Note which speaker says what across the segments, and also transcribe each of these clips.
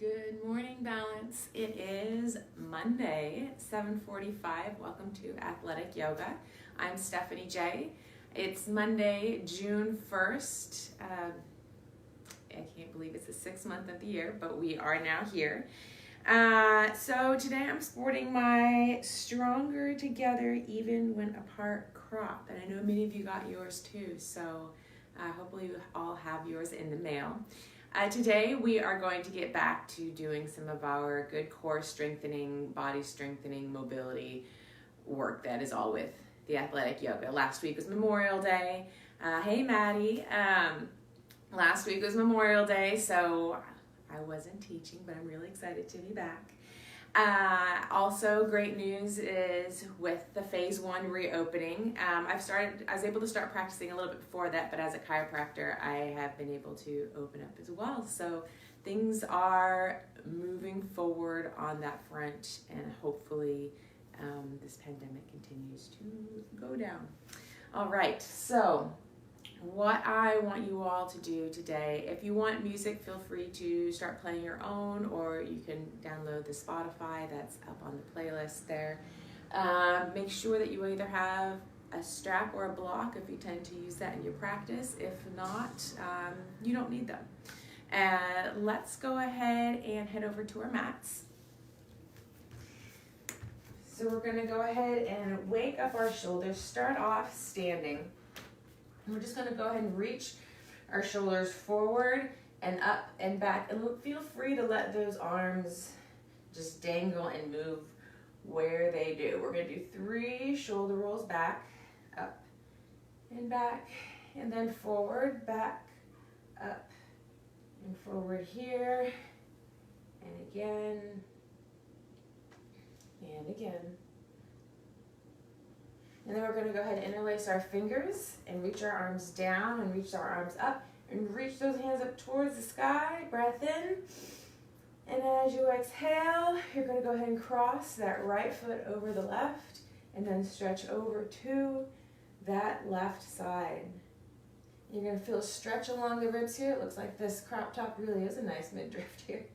Speaker 1: Good morning, Balance. It is Monday, 7:45. Welcome to Athletic Yoga. I'm Stephanie J. It's Monday, June 1st. I can't believe it's the 6th month of the year, but we are now here. So today I'm sporting my Stronger Together Even When Apart crop. And I know many of you got yours too, so hopefully you all have yours in the mail. Today we are going to get back to doing some of our good core strengthening, body strengthening, mobility work that is all with the athletic yoga. Last week was Memorial Day. Hey Maddie. Last week was Memorial Day, so I wasn't teaching, but I'm really excited to be back. Also, great news is with the phase 1 reopening, I was able to start practicing a little bit before that, but as a chiropractor, I have been able to open up as well. So things are moving forward on that front, and hopefully this pandemic continues to go down. All right, so what I want you all to do today, if you want music, feel free to start playing your own, or you can download the Spotify that's up on the playlist there. Make sure that you either have a strap or a block if you tend to use that in your practice. If not, you don't need them. Let's go ahead and head over to our mats. So we're going to go ahead and wake up our shoulders, start off standing. We're just going to go ahead and reach our shoulders forward and up and back. And feel free to let those arms just dangle and move where they do. We're going to do 3 shoulder rolls back, up and back, and then forward, back, up, and forward here, and again, and again. And then we're going to go ahead and interlace our fingers and reach our arms down and reach our arms up and reach those hands up towards the sky. Breath in. And as you exhale, you're going to go ahead and cross that right foot over the left and then stretch over to that left side. You're going to feel a stretch along the ribs here. It looks like this crop top really is a nice midriff here.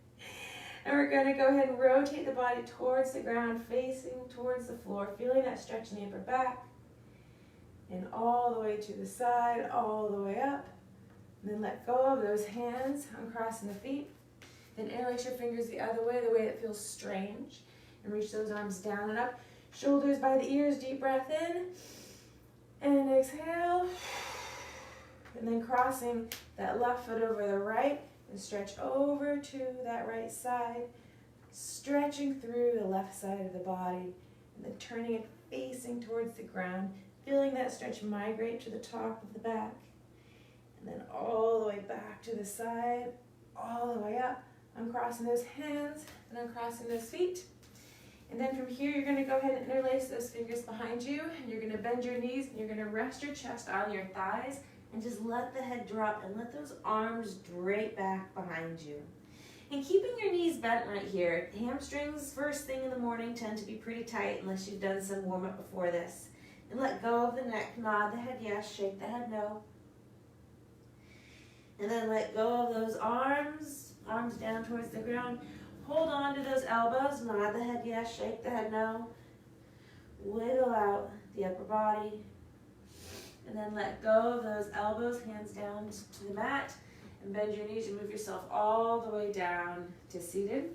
Speaker 1: And we're going to go ahead and rotate the body towards the ground, facing towards the floor, feeling that stretch in the upper back. And all the way to the side, all the way up. And then let go of those hands, uncrossing the feet. Then interlace your fingers the other way, the way it feels strange. And reach those arms down and up. Shoulders by the ears, deep breath in. And exhale. And then crossing that left foot over the right. And stretch over to that right side, stretching through the left side of the body, and then turning it facing towards the ground, feeling that stretch migrate to the top of the back, and then all the way back to the side, all the way up, uncrossing those hands and uncrossing those feet. And then from here, you're going to go ahead and interlace those fingers behind you, and you're going to bend your knees, and you're going to rest your chest on your thighs, and just let the head drop and let those arms drape back behind you. And keeping your knees bent right here. Hamstrings first thing in the morning tend to be pretty tight unless you've done some warm up before this. And let go of the neck, nod the head yes, shake the head no. And then let go of those arms down towards the ground. Hold on to those elbows, nod the head yes, shake the head no. Wiggle out the upper body. And then let go of those elbows, hands down to the mat, and bend your knees and move yourself all the way down to seated.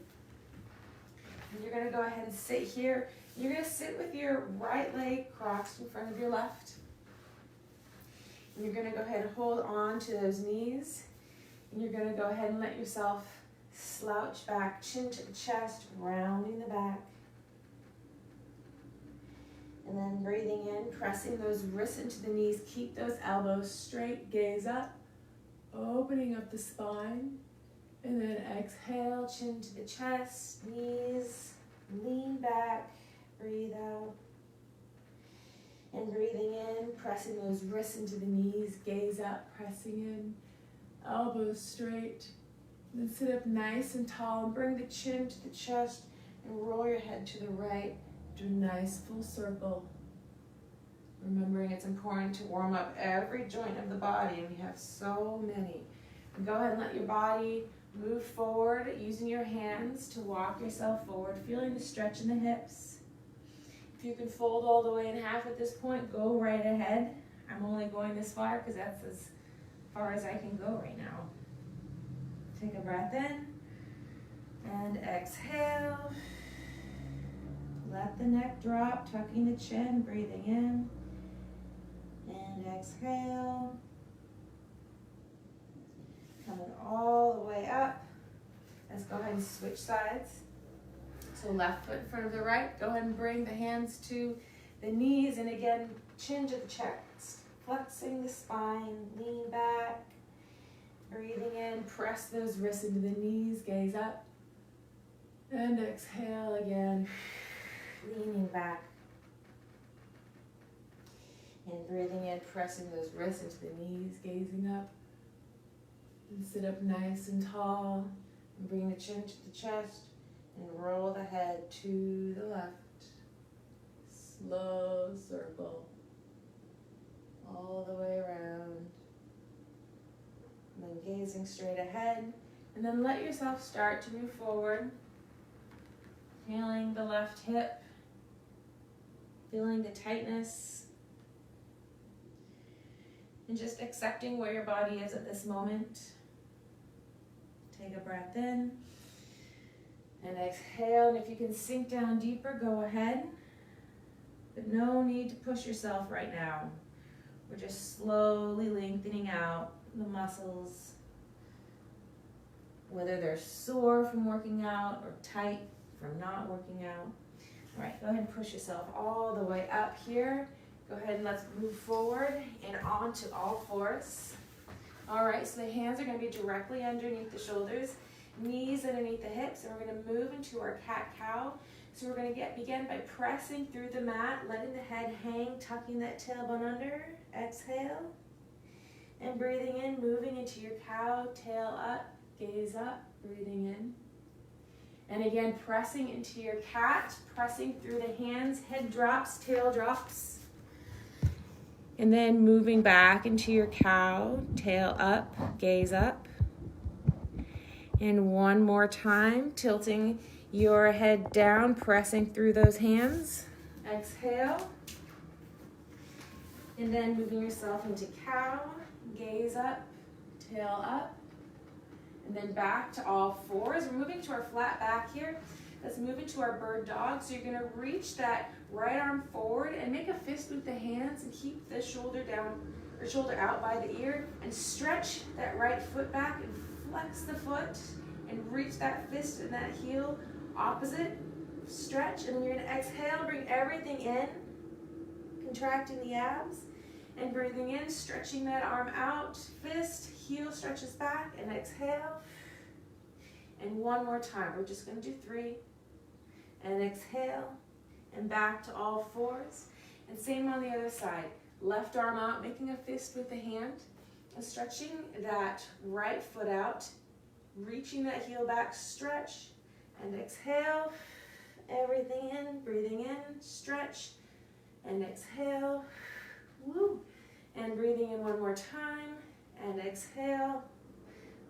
Speaker 1: And you're going to go ahead and sit here. You're going to sit with your right leg crossed in front of your left. And you're going to go ahead and hold on to those knees. And you're going to go ahead and let yourself slouch back, chin to the chest, rounding the back. And then breathing in, pressing those wrists into the knees. Keep those elbows straight, gaze up, opening up the spine. And then exhale, chin to the chest, knees, lean back, breathe out. And breathing in, pressing those wrists into the knees, gaze up, pressing in, elbows straight. Then sit up nice and tall and bring the chin to the chest and roll your head to the right. Do a nice full circle. Remembering it's important to warm up every joint of the body, and we have so many. And go ahead and let your body move forward, using your hands to walk yourself forward, feeling the stretch in the hips. If you can fold all the way in half at this point, go right ahead. I'm only going this far because that's as far as I can go right now. Take a breath in and exhale. Let the neck drop, tucking the chin, breathing in and exhale. Coming all the way up. Let's go ahead and switch sides. So left foot in front of the right. Go ahead and bring the hands to the knees, and again, chin to the chest. Flexing the spine, lean back. Breathing in, press those wrists into the knees, gaze up. And exhale again, leaning back. And breathing in, pressing those wrists into the knees, gazing up. And sit up nice and tall. And bring the chin to the chest. And roll the head to the left. Slow circle. All the way around. And then gazing straight ahead. And then let yourself start to move forward. Feeling the left hip. Feeling the tightness. And just accepting where your body is at this moment. Take a breath in. And exhale. And if you can sink down deeper, go ahead. But no need to push yourself right now. We're just slowly lengthening out the muscles, whether they're sore from working out or tight from not working out. All right, go ahead and push yourself all the way up here. Go ahead and let's move forward and onto all fours. All right, so the hands are going to be directly underneath the shoulders, knees underneath the hips, and we're going to move into our cat-cow. So we're going to begin by pressing through the mat, letting the head hang, tucking that tailbone under. Exhale. And breathing in, moving into your cow, tail up, gaze up, breathing in. And again, pressing into your cat, pressing through the hands, head drops, tail drops. And then moving back into your cow, tail up, gaze up. And one more time, tilting your head down, pressing through those hands. Exhale. And then moving yourself into cow, gaze up, tail up. And then back to all fours. We're moving to our flat back here. Let's move into our bird dog. So you're going to reach that right arm forward and make a fist with the hands and keep the shoulder down or shoulder out by the ear and stretch that right foot back and flex the foot and reach that fist and that heel opposite. Stretch, and then you're going to exhale, bring everything in, contracting the abs and breathing in, stretching that arm out, fist, heel stretches back, and exhale. And one more time, we're just going to do 3, and exhale, and back to all fours. And same on the other side, left arm out, making a fist with the hand, and stretching that right foot out, reaching that heel back, stretch, and exhale, everything in, breathing in, stretch, and exhale, woo, and breathing in one more time, and exhale,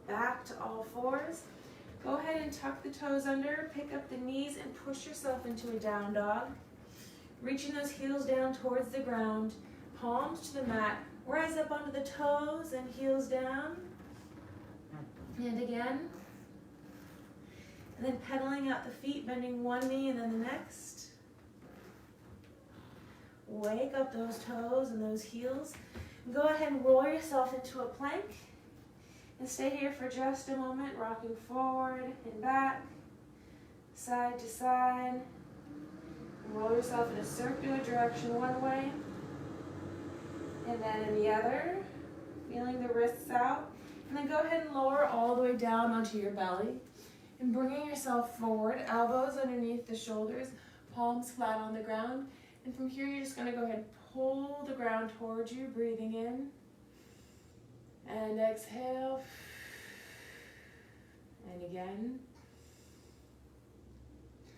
Speaker 1: back to all fours. Go ahead and tuck the toes under, pick up the knees, and push yourself into a down dog. Reaching those heels down towards the ground, palms to the mat, rise up onto the toes and heels down. And again. And then pedaling out the feet, bending one knee and then the next. Wake up those toes and those heels. And go ahead and roll yourself into a plank. And stay here for just a moment, rocking forward and back, side to side. And roll yourself in a circular direction one way, and then in the other, feeling the wrists out. And then go ahead and lower all the way down onto your belly. And bringing yourself forward, elbows underneath the shoulders, palms flat on the ground. And from here, you're just going to go ahead and pull the ground towards you, breathing in. And exhale. And again.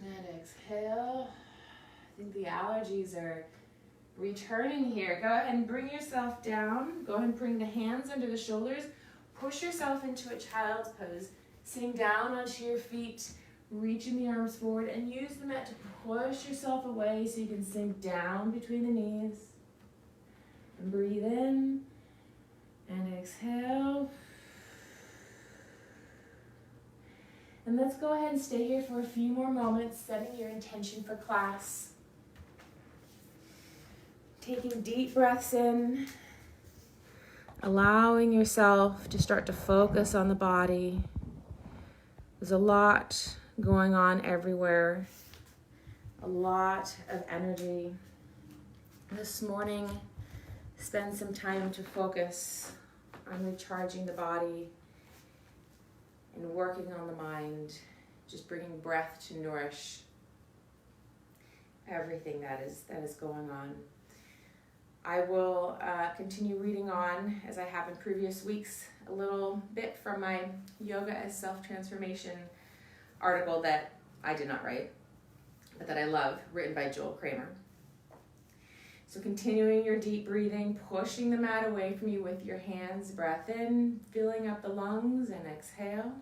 Speaker 1: And exhale. I think the allergies are returning here. Go ahead and bring yourself down. Go ahead and bring the hands under the shoulders. push yourself into a child's pose, sitting down onto your feet, reaching the arms forward, and use the mat to push yourself away so you can sink down between the knees. And breathe in and exhale. And let's go ahead and stay here for a few more moments, setting your intention for class. Taking deep breaths in, allowing yourself to start to focus on the body. There's a lot going on everywhere, a lot of energy. This morning, spend some time to focus on recharging the body and working on the mind, just bringing breath to nourish everything that is going on. I will continue reading on, as I have in previous weeks, a little bit from my Yoga as Self-Transformation article that I did not write, but that I love, written by Joel Kramer. So continuing your deep breathing, pushing the mat away from you with your hands, breath in, filling up the lungs, and exhale.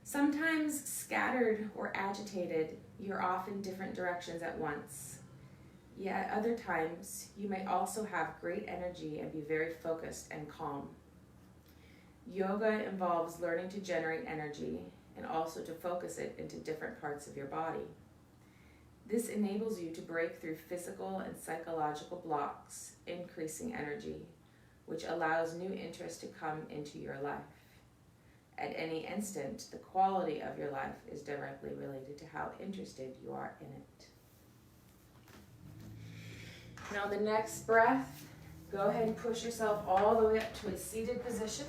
Speaker 1: Sometimes scattered or agitated, you're off in different directions at once. Yet other times, you may also have great energy and be very focused and calm. Yoga involves learning to generate energy and also to focus it into different parts of your body. This enables you to break through physical and psychological blocks, increasing energy, which allows new interest to come into your life. At any instant, the quality of your life is directly related to how interested you are in it. Now the next breath, go ahead and push yourself all the way up to a seated position.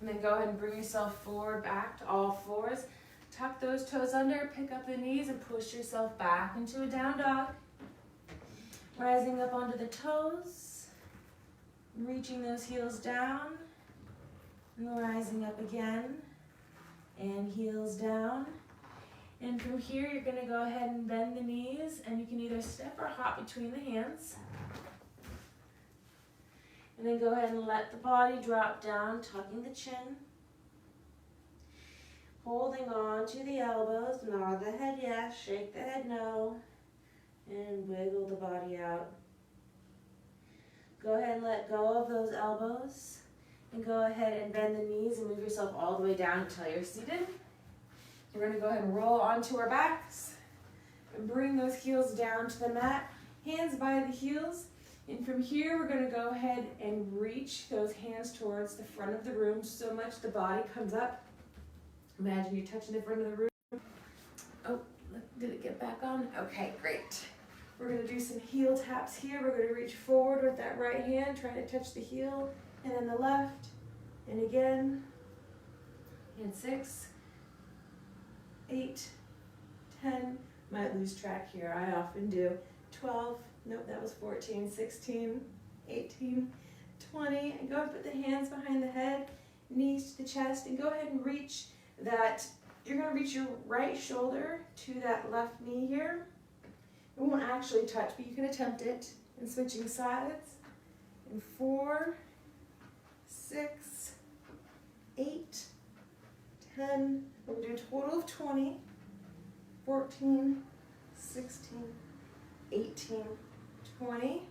Speaker 1: And then go ahead and bring yourself forward, back to all fours. Tuck those toes under, pick up the knees, and push yourself back into a down dog. Rising up onto the toes, reaching those heels down, and rising up again, and heels down. And from here, you're going to go ahead and bend the knees, and you can either step or hop between the hands. And then go ahead and let the body drop down, tucking the chin. Holding on to the elbows, nod the head yes, shake the head no, and wiggle the body out. Go ahead and let go of those elbows, and go ahead and bend the knees and move yourself all the way down until you're seated. We're going to go ahead and roll onto our backs and bring those heels down to the mat, hands by the heels. And from here, we're going to go ahead and reach those hands towards the front of the room so much the body comes up. Imagine you're touching the front of the room. Oh, did it get back on? Okay, great. We're going to do some heel taps here. We're going to reach forward with that right hand, try to touch the heel, and then the left, and again, and 6, 8, 10, might lose track here, I often do, 12, nope, that was 14, 16, 18, 20, and go and put the hands behind the head, knees to the chest, and go ahead and reach that, you're going to reach your right shoulder to that left knee here. It won't actually touch, but you can attempt it, and switching sides, and 4, 6, 8, 10, we'll do a total of 20, 14, 16, 18, 20.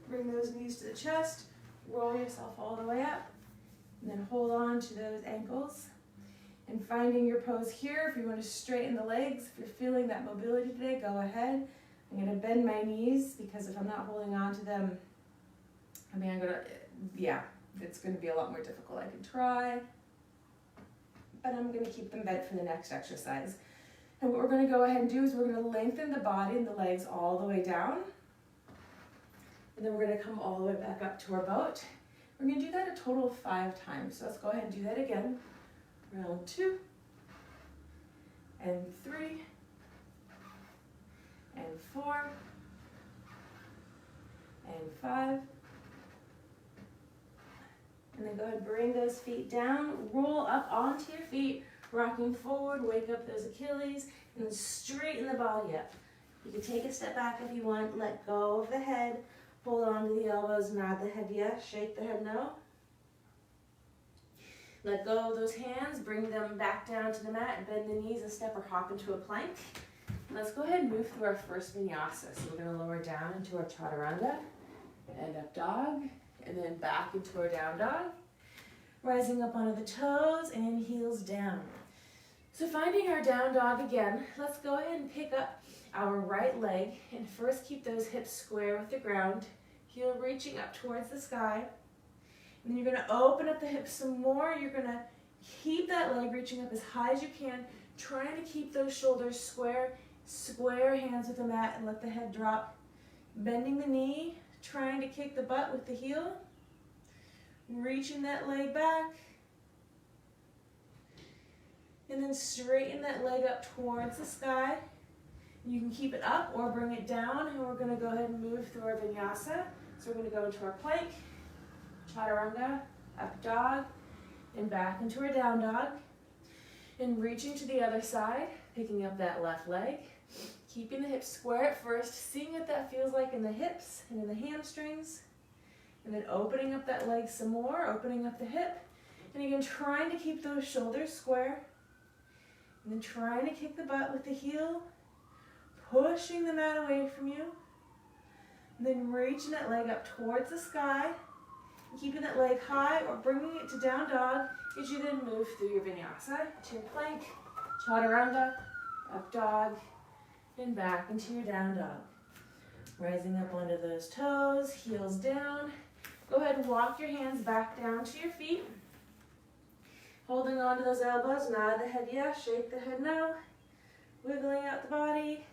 Speaker 1: Bring those knees to the chest, roll yourself all the way up, and then hold on to those ankles. And finding your pose here, if you want to straighten the legs, if you're feeling that mobility today, go ahead. I'm going to bend my knees because if I'm not holding on to them, it's going to be a lot more difficult. I can try, but I'm going to keep them bent for the next exercise. And what we're going to go ahead and do is we're going to lengthen the body and the legs all the way down. And then we're going to come all the way back up to our boat. We're going to do that a total of 5 times. So let's go ahead and do that again. Round 2, and 3, and 4, and 5. And then go ahead and bring those feet down, roll up onto your feet, rocking forward, wake up those Achilles, and then straighten the body up. You can take a step back if you want, let go of the head, Hold on to the elbows, nod the head yes, shake the head no. Let go of those hands, bring them back down to the mat, and bend the knees a step or hop into a plank. Let's go ahead and move through our first vinyasa. So we're going to lower down into our chaturanga, and up dog, and then back into our down dog. Rising up onto the toes and heels down. So finding our down dog again, let's go ahead and pick up our right leg, and first keep those hips square with the ground, heel reaching up towards the sky. And then you're going to open up the hips some more. You're going to keep that leg reaching up as high as you can, trying to keep those shoulders square, square hands with the mat and let the head drop. Bending the knee, trying to kick the butt with the heel, reaching that leg back. And then straighten that leg up towards the sky. You can keep it up or bring it down, and we're going to go ahead and move through our vinyasa. So we're going to go into our plank, chaturanga, up dog, and back into our down dog. And reaching to the other side, picking up that left leg, keeping the hips square at first, seeing what that feels like in the hips and in the hamstrings. And then opening up that leg some more, opening up the hip. And again, trying to keep those shoulders square. And then trying to kick the butt with the heel, pushing the mat away from you. And then reaching that leg up towards the sky, keeping that leg high or bringing it to down dog as you then move through your vinyasa to your plank, chaturanga, up dog, and back into your down dog. Rising up onto those toes, heels down. Go ahead and walk your hands back down to your feet. Holding on to those elbows, nod the head yes, shake the head no. Wiggling out the body.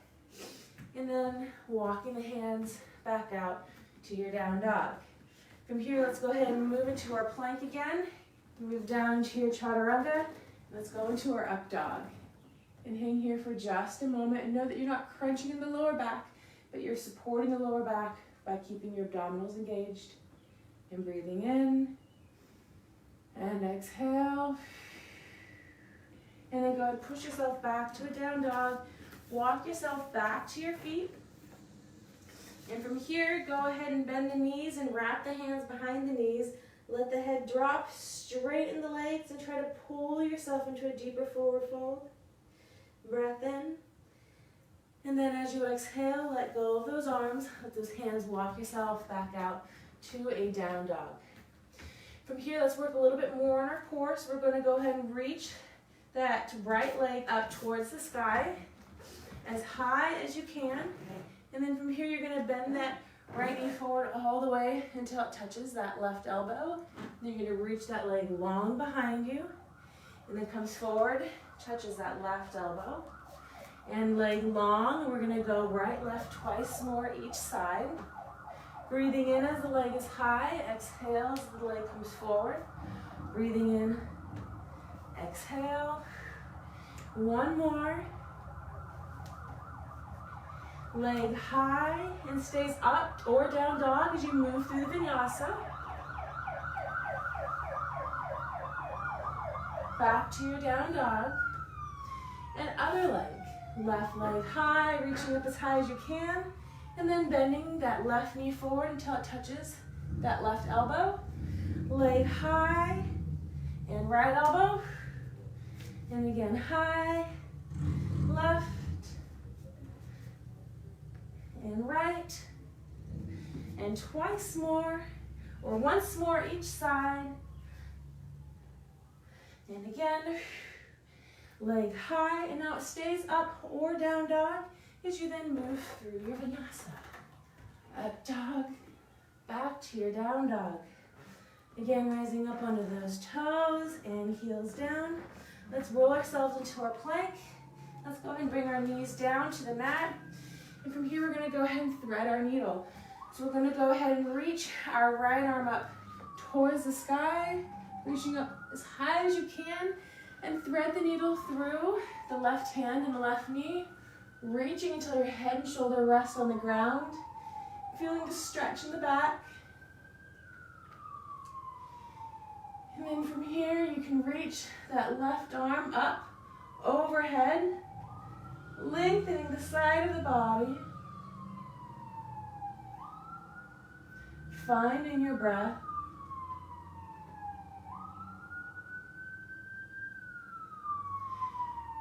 Speaker 1: And then walking the hands back out to your down dog. From here, let's go ahead and move into our plank again. Move down to your chaturanga. Let's go into our up dog. And hang here for just a moment. And know that you're not crunching in the lower back, but you're supporting the lower back by keeping your abdominals engaged. And breathing in. And exhale. And then go ahead and push yourself back to a down dog. Walk yourself back to your feet. And from here, go ahead and bend the knees and wrap the hands behind the knees. Let the head drop, straighten the legs, and try to pull yourself into a deeper forward fold. Breath in. And then as you exhale, let go of those arms. Let those hands walk yourself back out to a down dog. From here, let's work a little bit more on our core. So we're going to go ahead and reach that right leg up towards the sky as high as you can. And then from here, you're going to bend that right knee forward all the way until it touches that left elbow. Then you're going to reach that leg long behind you. And then comes forward, touches that left elbow. And leg long, and we're going to go right, left twice more each side. Breathing in as the leg is high, exhale as the leg comes forward. Breathing in, exhale. One more. Leg high and stays up or down dog as you move through the vinyasa. Back to your down dog. And other leg. Left leg high, reaching up as high as you can. And then bending that left knee forward until it touches that left elbow. Leg high and right elbow. And again, high, left, and right. And twice more, or once more each side. And again, leg high, and now it stays up or down dog as you then move through your vinyasa. Up dog, back to your down dog. Again, rising up onto those toes and heels down. Let's roll ourselves into our plank. Let's go ahead and bring our knees down to the mat. And from here, we're going to go ahead and thread our needle. So we're going to go ahead and reach our right arm up towards the sky, reaching up as high as you can, and thread the needle through the left hand and the left knee, reaching until your head and shoulder rest on the ground, feeling the stretch in the back. And then from here, you can reach that left arm up overhead, lengthening the side of the body. finding your breath.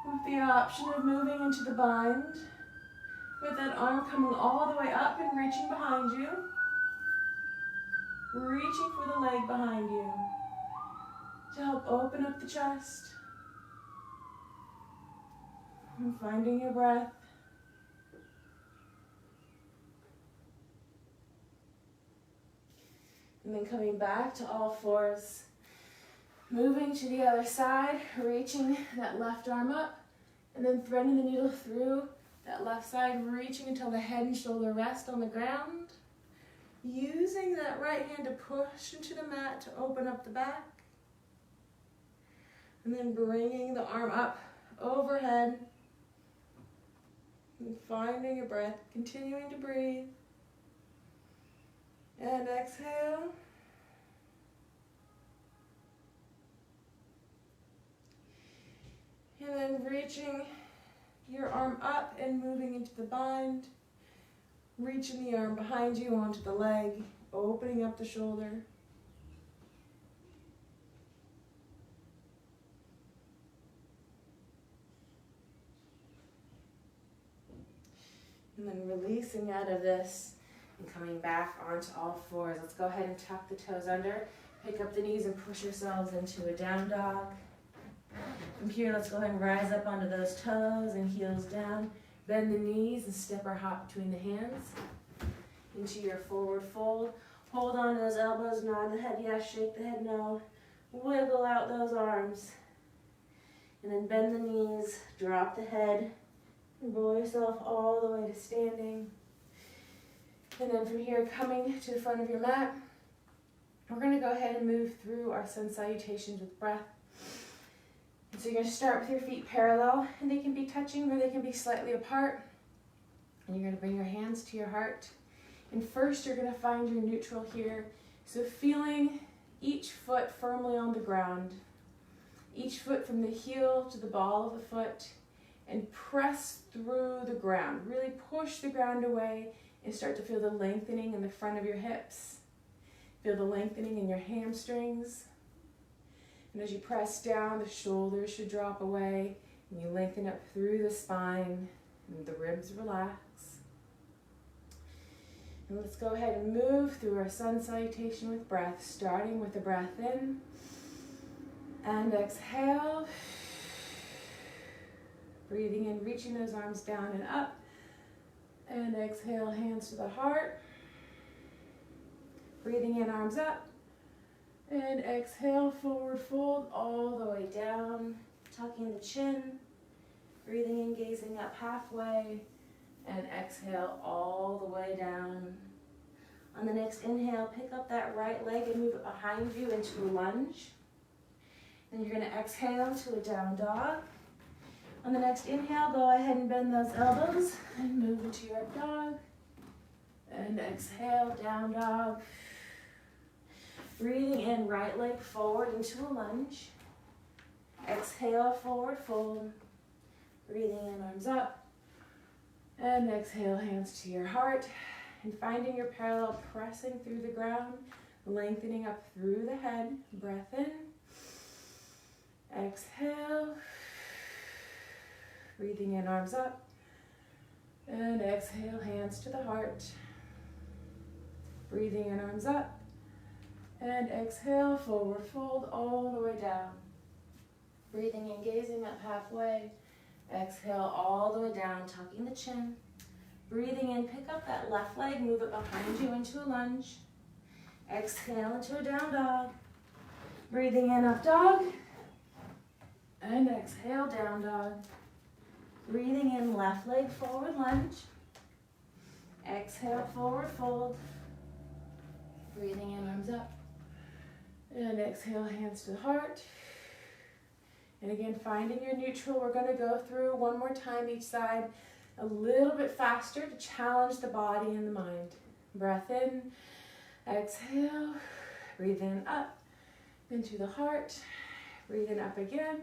Speaker 1: With the option of moving into the bind, with that arm coming all the way up and reaching behind you. Reaching for the leg behind you to help open up the chest. And finding your breath. And then coming back to all fours. Moving to the other side, reaching that left arm up, and then threading the needle through that left side, reaching until the head and shoulder rest on the ground. Using that right hand to push into the mat to open up the back. And then bringing the arm up overhead. And finding your breath, continuing to breathe. And exhale. And then reaching your arm up and moving into the bind. Reaching the arm behind you onto the leg, opening up the shoulder. And then releasing out of this and coming back onto all fours. Let's go ahead and tuck the toes under. Pick up the knees and push yourselves into a down dog. From here, let's go ahead and rise up onto those toes and heels down. Bend the knees and step or hop between the hands into your forward fold. Hold on to those elbows, nod the head yes, shake the head no. Wiggle out those arms. And then bend the knees, drop the head, and roll yourself all the way to standing. And then from here, coming to the front of your mat, we're going to go ahead and move through our sun salutations with breath. And so you're going to start with your feet parallel, and they can be touching or they can be slightly apart. And you're going to bring your hands to your heart. And first you're going to find your neutral here. So feeling each foot firmly on the ground. Each foot from the heel to the ball of the foot. And press through the ground. Really push the ground away and start to feel the lengthening in the front of your hips. Feel the lengthening in your hamstrings. And as you press down, the shoulders should drop away, and you lengthen up through the spine, and the ribs relax. And let's go ahead and move through our sun salutation with breath, starting with the breath in, and exhale. Breathing in, reaching those arms down and up, and exhale, hands to the heart. Breathing in, arms up. And exhale, forward fold all the way down, tucking the chin, breathing in, gazing up halfway, and exhale all the way down. On the next inhale, pick up that right leg and move it behind you into a lunge. Then you're going to exhale to a down dog. On the next inhale, go ahead and bend those elbows and move into your up dog. And exhale, down dog. Breathing in, right leg forward into a lunge. Exhale, forward fold. Breathing in, arms up. And exhale, hands to your heart. And finding your parallel, pressing through the ground, lengthening up through the head. Breath in. Exhale. Breathing in, arms up. And exhale, hands to the heart. Breathing in, arms up. And exhale, forward fold all the way down. Breathing in, gazing up halfway. Exhale all the way down, tucking the chin. Breathing in, pick up that left leg, move it behind you into a lunge. Exhale into a down dog. Breathing in, up dog. And exhale, down dog. Breathing in, left leg forward lunge. Exhale, forward fold. Breathing in, arms up. And exhale, hands to the heart. And again, finding your neutral. We're going to go through one more time each side, a little bit faster to challenge the body and the mind. Breath in, exhale, breathe in up into the heart. Breathe in up again.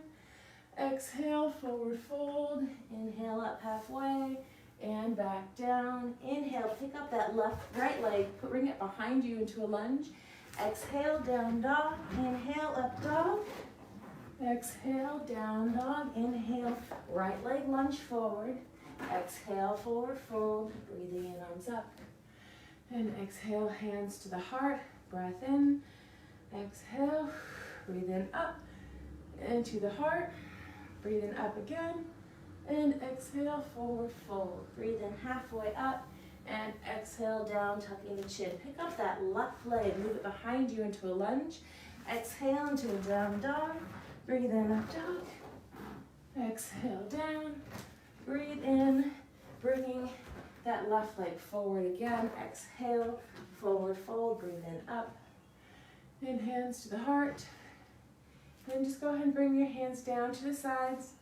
Speaker 1: Exhale, forward fold. Inhale up halfway. and back down. Inhale, pick up that right leg, bring it behind you into a lunge. Exhale, down dog. Inhale, up dog. Exhale, down dog. Inhale, right leg lunge forward. Exhale, forward fold. Breathing in, arms up. And exhale, hands to the heart. Breath in. Exhale, breathe in up. Into the heart. Breathe in up again. And exhale, forward fold. Breathe in halfway up. And exhale, down, tucking the chin. Pick up that left leg. Move it behind you into a lunge. Exhale into a down dog. Breathe in, up dog. Exhale, down. Breathe in, bringing that left leg forward again. Exhale, forward fold. Breathe in, up. And hands to the heart. Then just go ahead and bring your hands down to the sides.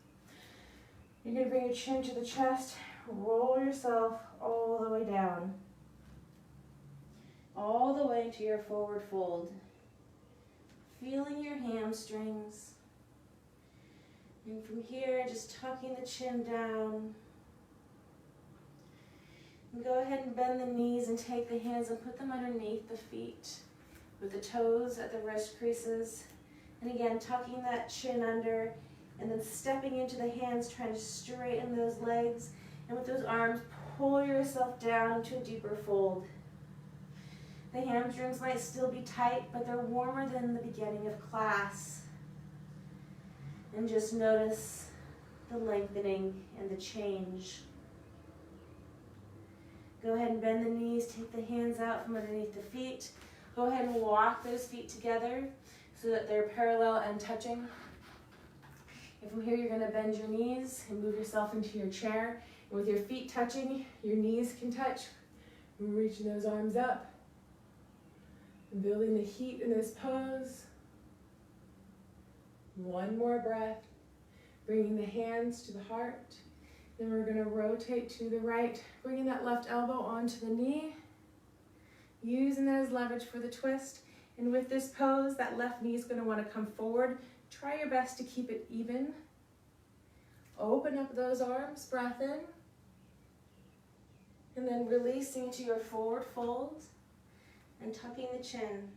Speaker 1: You're going to bring your chin to the chest. Roll yourself all the way down. All the way to your forward fold. Feeling your hamstrings. And from here, just tucking the chin down. And go ahead and bend the knees and take the hands and put them underneath the feet with the toes at the wrist creases. And again, tucking that chin under and then stepping into the hands, trying to straighten those legs. And with those arms, pull yourself down into a deeper fold. The hamstrings might still be tight, but they're warmer than the beginning of class. And just notice the lengthening and the change. Go ahead and bend the knees, take the hands out from underneath the feet. Go ahead and walk those feet together so that they're parallel and touching. And from here, you're going to bend your knees and move yourself into your chair. And with your feet touching, your knees can touch. Reaching those arms up. And building the heat in this pose. One more breath. Bringing the hands to the heart. Then we're going to rotate to the right. Bringing that left elbow onto the knee. Using that as leverage for the twist. And with this pose, that left knee is going to want to come forward. Try your best to keep it even. Open up those arms, breath in. And then releasing to your forward fold and tucking the chin.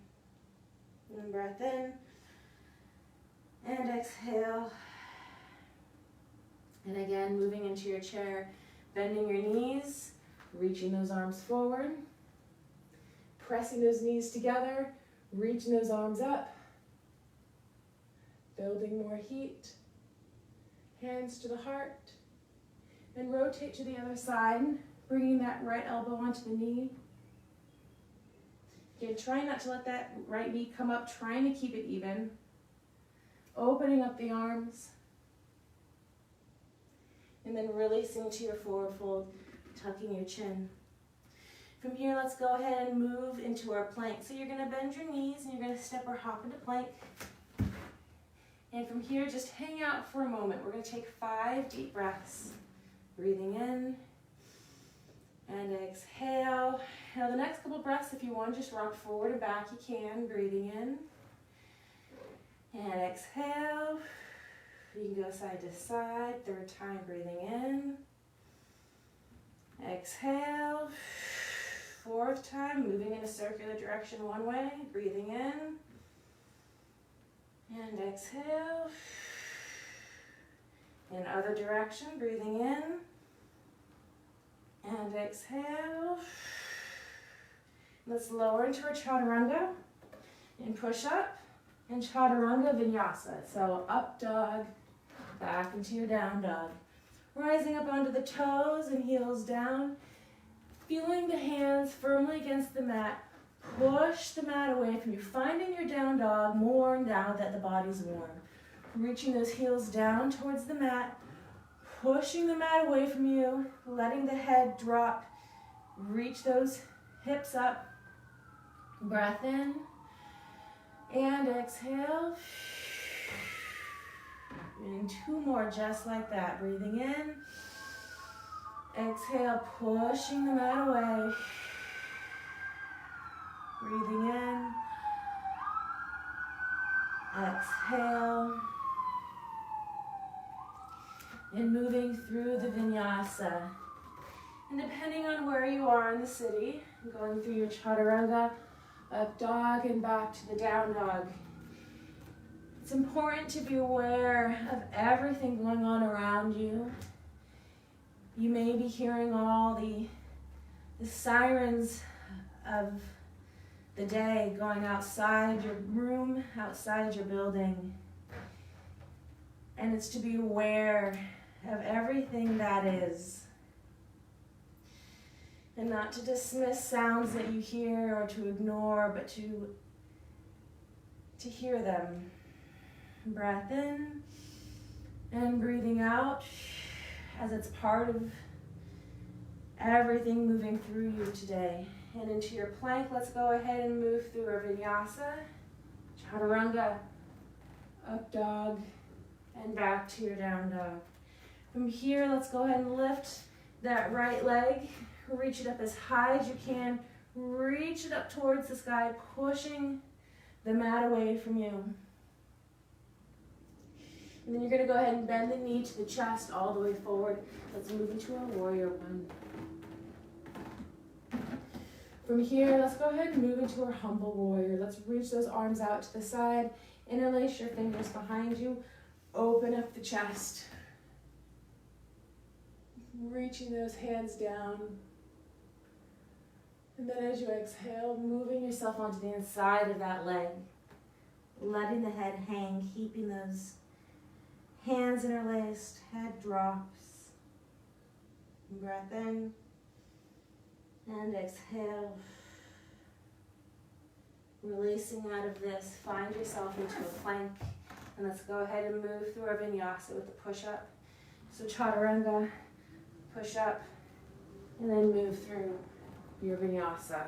Speaker 1: And breath in and exhale. And again, moving into your chair, bending your knees, reaching those arms forward, pressing those knees together, reaching those arms up, building more heat, hands to the heart, and rotate to the other side, bringing that right elbow onto the knee. Again, try not to let that right knee come up, trying to keep it even, opening up the arms, and then releasing to your forward fold, tucking your chin. From here, let's go ahead and move into our plank. So you're going to bend your knees and you're going to step or hop into plank. And from here, just hang out for a moment. We're going to take 5 deep breaths. Breathing in and exhale. Now the next couple breaths, if you want to just rock forward and back, you can. Breathing in and exhale. You can go side to side. 3rd time, breathing in. Exhale. 4th time, moving in a circular direction one way, breathing in, and exhale, in other direction, breathing in, and exhale. Let's lower into our chaturanga, and push up, and chaturanga vinyasa, so up dog, back into your down dog, rising up onto the toes and heels down, feeling the hands firmly against the mat. Push the mat away from you. Finding your down dog more now that the body's warm. Reaching those heels down towards the mat. Pushing the mat away from you. Letting the head drop. Reach those hips up. Breath in. And exhale. And 2 more just like that. Breathing in. Exhale, pushing the mat away. Breathing in. Exhale. And moving through the vinyasa. And depending on where you are in the city, going through your chaturanga, up dog, and back to the down dog. It's important to be aware of everything going on around you. You may be hearing all the sirens of the day going outside your room, outside your building. And it's to be aware of everything that is. And not to dismiss sounds that you hear or to ignore, but to hear them. Breath in and breathing out as it's part of everything moving through you today. And into your plank, let's go ahead and move through our vinyasa, chaturanga, up dog, and back to your down dog. From here, let's go ahead and lift that right leg, reach it up as high as you can, reach it up towards the sky, pushing the mat away from you. And then you're going to go ahead and bend the knee to the chest all the way forward. Let's move into our warrior one. From here, let's go ahead and move into our humble warrior. Let's reach those arms out to the side. Interlace your fingers behind you. Open up the chest. Reaching those hands down. And then as you exhale, moving yourself onto the inside of that leg. Letting the head hang, keeping those hands interlaced, head drops. Breath in and exhale. Releasing out of this, find yourself into a plank. And let's go ahead and move through our vinyasa with the push-up. So chaturanga, push-up, and then move through your vinyasa.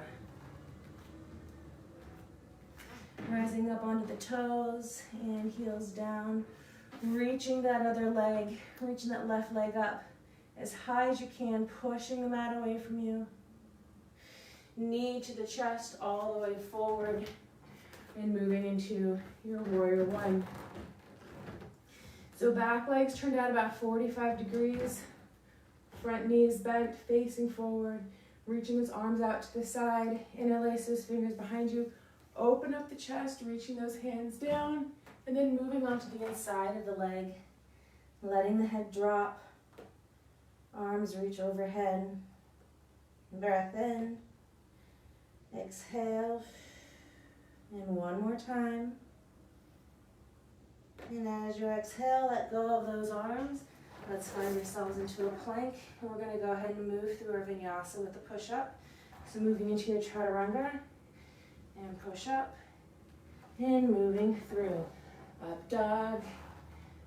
Speaker 1: Rising up onto the toes and heels down. Reaching that other leg, reaching that left leg up as high as you can, pushing the mat away from you. Knee to the chest all the way forward and moving into your warrior one. So back legs turned out about 45 degrees. Front knees bent, facing forward, reaching those arms out to the side, interlace those fingers behind you. Open up the chest, reaching those hands down. And then moving on to the inside of the leg, letting the head drop, arms reach overhead, breath in, exhale, and one more time. And as you exhale, let go of those arms. Let's find ourselves into a plank. And we're going to go ahead and move through our vinyasa with the push-up. So moving into your chaturanga, and push up, and moving through. Up dog,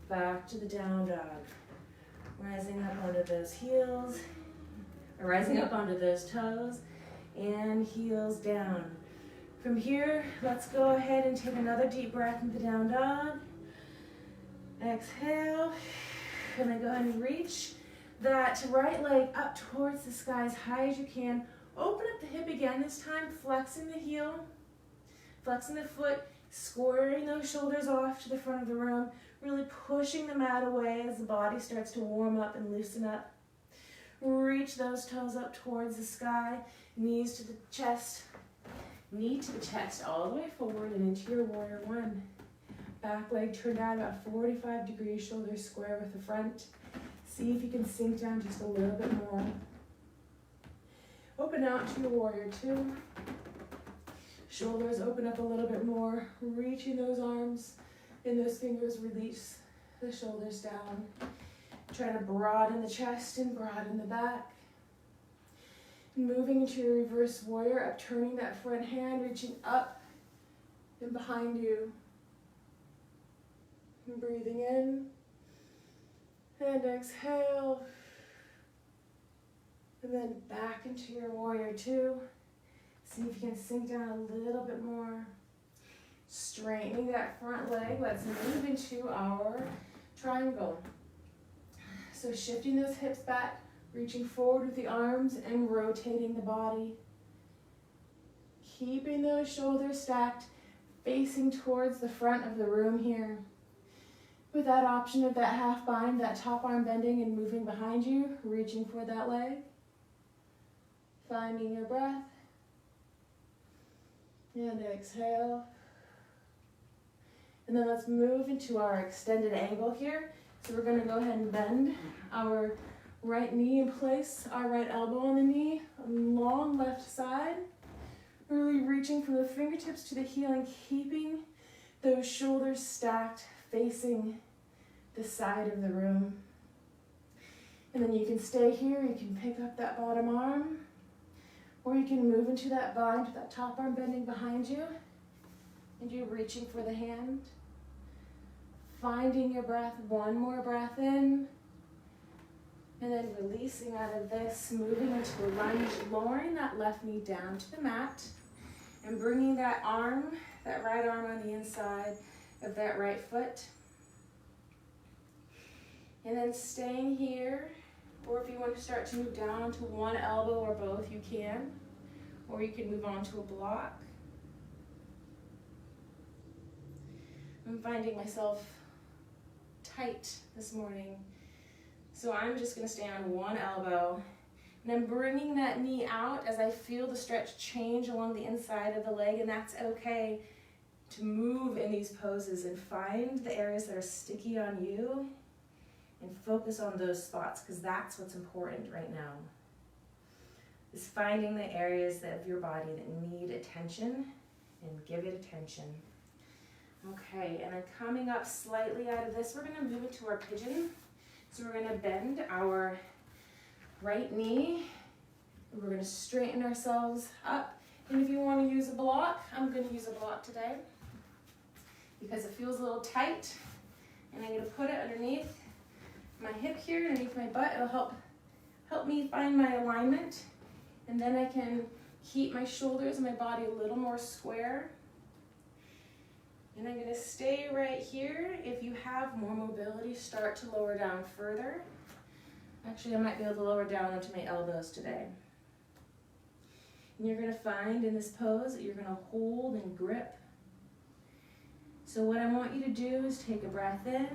Speaker 1: back to the down dog. Rising up onto those heels, or rising up onto those toes, and heels down. From here, let's go ahead and take another deep breath into the down dog. Exhale, and then go ahead and reach that right leg up towards the sky as high as you can. Open up the hip again this time, flexing the heel, flexing the foot, squaring those shoulders off to the front of the room, really pushing the mat away as the body starts to warm up and loosen up. Reach those toes up towards the sky, knees to the chest, knee to the chest, all the way forward and into your warrior one. Back leg turned out about 45 degrees, shoulders square with the front. See if you can sink down just a little bit more. Open out to your warrior two. Shoulders open up a little bit more, reaching those arms and those fingers, release the shoulders down. Try to broaden the chest and broaden the back. Moving into your reverse warrior, upturning that front hand, reaching up and behind you. And breathing in and exhale. And then back into your warrior two. See if you can sink down a little bit more. Straightening that front leg. Let's move into our triangle. So shifting those hips back, reaching forward with the arms and rotating the body. Keeping those shoulders stacked, facing towards the front of the room here. With that option of that half bind, that top arm bending and moving behind you, reaching for that leg. Finding your breath. And exhale. And then let's move into our extended angle here. So we're going to go ahead and bend our right knee and place our right elbow on the knee, long left side. Really reaching from the fingertips to the heel and keeping those shoulders stacked, facing the side of the room. And then you can stay here, you can pick up that bottom arm, or you can move into that bind with that top arm bending behind you, and you're reaching for the hand. Finding your breath, one more breath in, and then releasing out of this, moving into a lunge, lowering that left knee down to the mat, and bringing that arm, that right arm on the inside of that right foot. And then staying here, or if you want to start to move down onto one elbow or both, you can, or you can move on to a block. I'm finding myself tight this morning, so I'm just going to stay on one elbow, and I'm bringing that knee out as I feel the stretch change along the inside of the leg, and that's okay to move in these poses and find the areas that are sticky on you and focus on those spots, because that's what's important right now, is finding the areas of your body that need attention and give it attention. Okay, and then coming up slightly out of this, we're going to move into our pigeon. So we're going to bend our right knee, and we're going to straighten ourselves up. And if you want to use a block, I'm going to use a block today because it feels a little tight. And I'm going to put it underneath my hip here, underneath my butt. It'll help me find my alignment. And then I can keep my shoulders and my body a little more square. And I'm going to stay right here. If you have more mobility, start to lower down further. Actually, I might be able to lower down onto my elbows today. And you're going to find in this pose that you're going to hold and grip. So what I want you to do is take a breath in,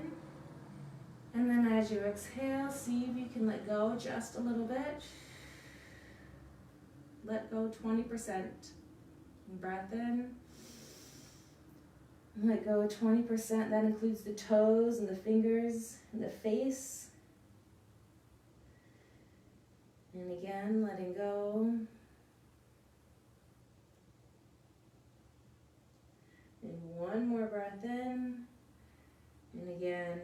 Speaker 1: and then as you exhale, see if you can let go just a little bit. Let go 20%. Breath in. Let go 20%. That includes the toes and the fingers and the face. And again, letting go. And one more breath in. And again,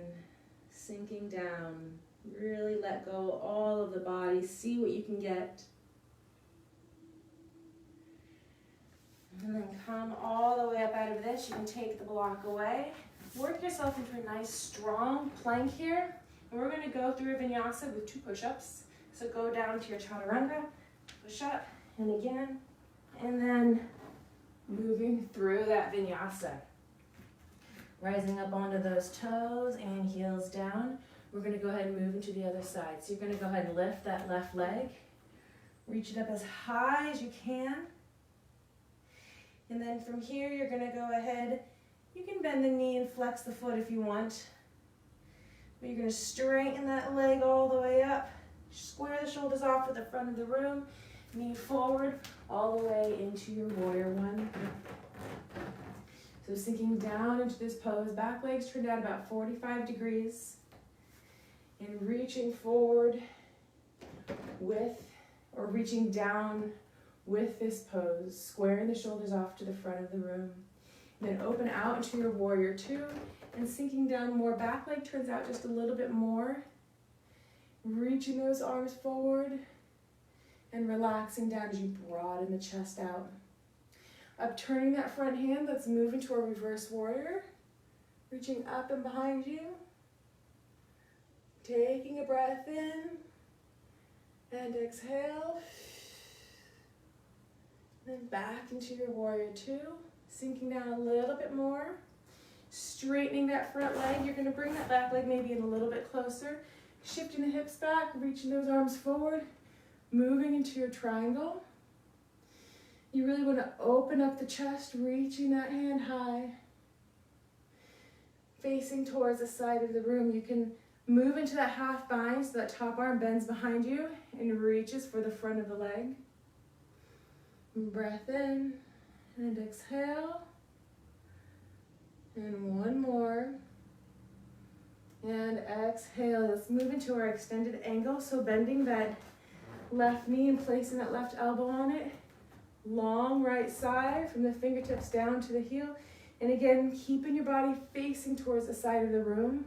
Speaker 1: sinking down. Really let go all of the body. See what you can get. And then come all the way up out of this. You can take the block away. Work yourself into a nice strong plank here. And we're going to go through a vinyasa with 2 push-ups. So go down to your chaturanga, push up, and again. And then moving through that vinyasa. Rising up onto those toes and heels down. We're going to go ahead and move into the other side. So you're going to go ahead and lift that left leg. Reach it up as high as you can. And then from here, you're going to go ahead, you can bend the knee and flex the foot if you want. But you're going to straighten that leg all the way up. Square the shoulders off at the front of the room. Knee forward, all the way into your warrior one. So sinking down into this pose, back legs turned out about 45 degrees. And reaching forward or reaching down with this pose, squaring the shoulders off to the front of the room. And then open out into your warrior 2 and sinking down more. Back leg turns out just a little bit more. Reaching those arms forward and relaxing down as you broaden the chest out. Upturning that front hand, let's move into a reverse warrior. Reaching up and behind you. Taking a breath in and exhale. Then back into your warrior 2, sinking down a little bit more, straightening that front leg. You're going to bring that back leg maybe in a little bit closer, shifting the hips back, reaching those arms forward, moving into your triangle. You really want to open up the chest, reaching that hand high, facing towards the side of the room. You can move into that half bind so that top arm bends behind you and reaches for the front of the leg. Breath in and exhale. And one more. And exhale. Let's move into our extended angle. So bending that left knee and placing that left elbow on it. Long right side from the fingertips down to the heel. And again, keeping your body facing towards the side of the room.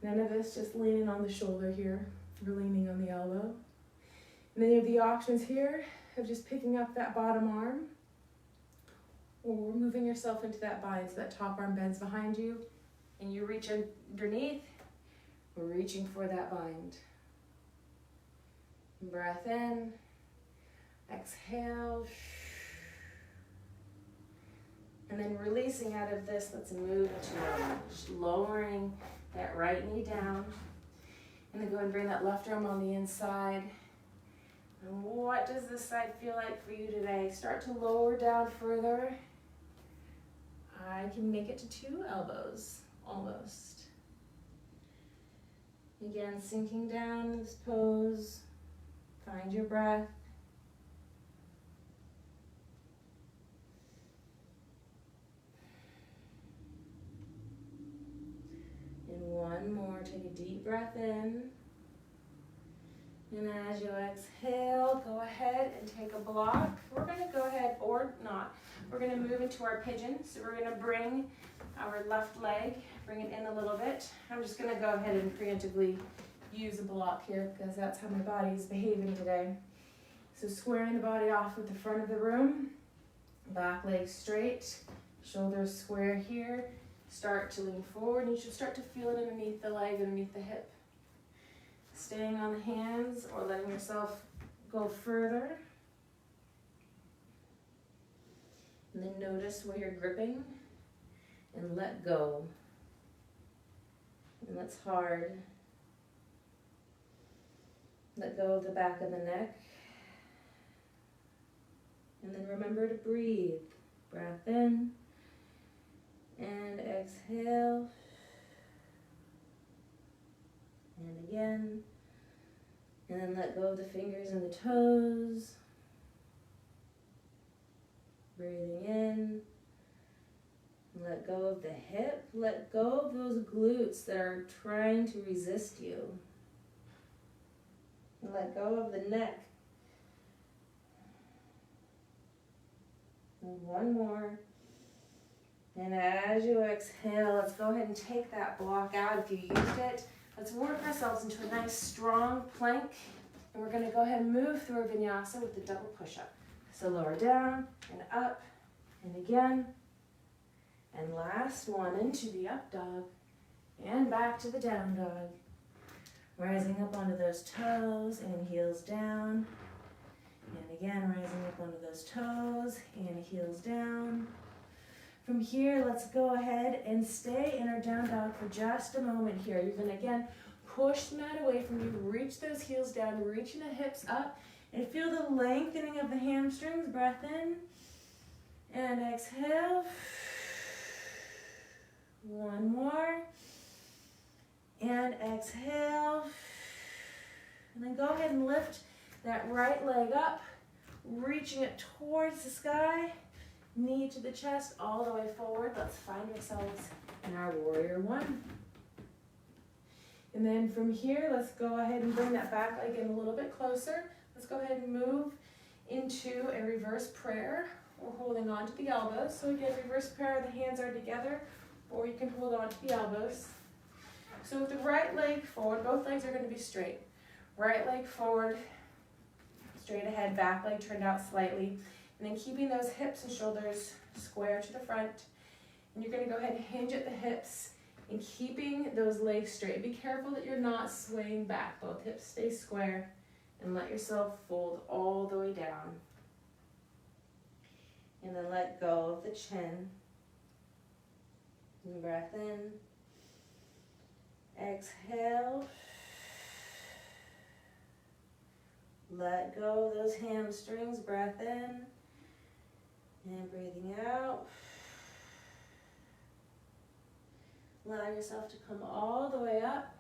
Speaker 1: None of this just leaning on the shoulder here or leaning on the elbow. And then you have the options here of just picking up that bottom arm or moving yourself into that bind so that top arm bends behind you and you reach underneath, reaching for that bind. Breath in, exhale, and then releasing out of this, let's move to lunge, lowering that right knee down, and then go and bring that left arm on the inside. And what does this side feel like for you today? Start to lower down further. I can make it to 2 elbows, almost. Again, sinking down in this pose. Find your breath. And one more, take a deep breath in. And as you exhale, go ahead and take a block. We're going to go ahead, or not, we're going to move into our pigeon. So we're going to bring our left leg, bring it in a little bit. I'm just going to go ahead and preemptively use a block here because that's how my body is behaving today. So squaring the body off with the front of the room, back leg straight, shoulders square here. Start to lean forward, and you should start to feel it underneath the leg, underneath the hip. Staying on the hands or letting yourself go further. And then notice where you're gripping and let go. And that's hard. Let go of the back of the neck. And then remember to breathe. Breath in and exhale. And again. And then let go of the fingers and the toes. Breathing in. Let go of the hip. Let go of those glutes that are trying to resist you. And let go of the neck. And one more. And as you exhale, let's go ahead and take that block out if you used it. Let's work ourselves into a nice strong plank. And we're going to go ahead and move through a vinyasa with the double push-up. So lower down and up and again. And last one into the up dog and back to the down dog. Rising up onto those toes and heels down. And again, rising up onto those toes and heels down. From here, let's go ahead and stay in our down dog for just a moment here. You're going to, again, push the mat away from you, reach those heels down, reaching the hips up, and feel the lengthening of the hamstrings. Breath in and exhale. One more. And exhale. And then go ahead and lift that right leg up, reaching it towards the sky. Knee to the chest, all the way forward. Let's find ourselves in our warrior one. And then from here, let's go ahead and bring that back leg in a little bit closer. Let's go ahead and move into a reverse prayer. We're holding on to the elbows. So again, reverse prayer, the hands are together, or you can hold on to the elbows. So with the right leg forward, both legs are going to be straight. Right leg forward, straight ahead, back leg turned out slightly. And then keeping those hips and shoulders square to the front. And you're going to go ahead and hinge at the hips and keeping those legs straight. Be careful that you're not swaying back. Both hips stay square and let yourself fold all the way down. And then let go of the chin. And breath in. Exhale. Let go of those hamstrings. Breath in. And breathing out. Allow yourself to come all the way up.